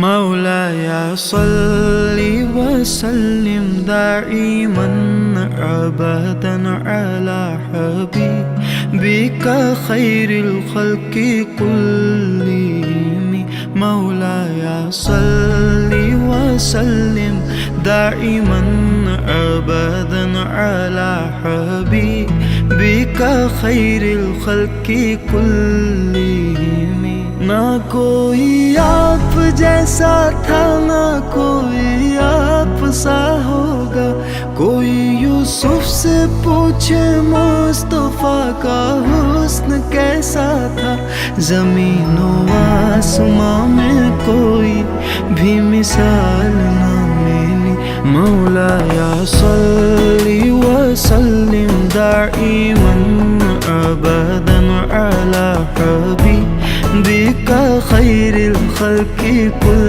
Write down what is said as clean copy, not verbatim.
مولاي صل وسلم دائما أبدا على حبيبك خير الخلق كلهم. مولاي صل وسلم دائما أبدا على حبيبك خير الخلق كلهم. ना कोई आप जैसा था, ना कोई आप सा होगा। कोई यूसुफ से पूछे मुस्तफा का हुस्न कैसा था। ज़मीन व आसमां में कोई भी मिसाल ना मिली। मौलाया सल्ली व सल्लिम दाइमन अबदन अला हबीबिका खैरिल खल्क़ि कुल।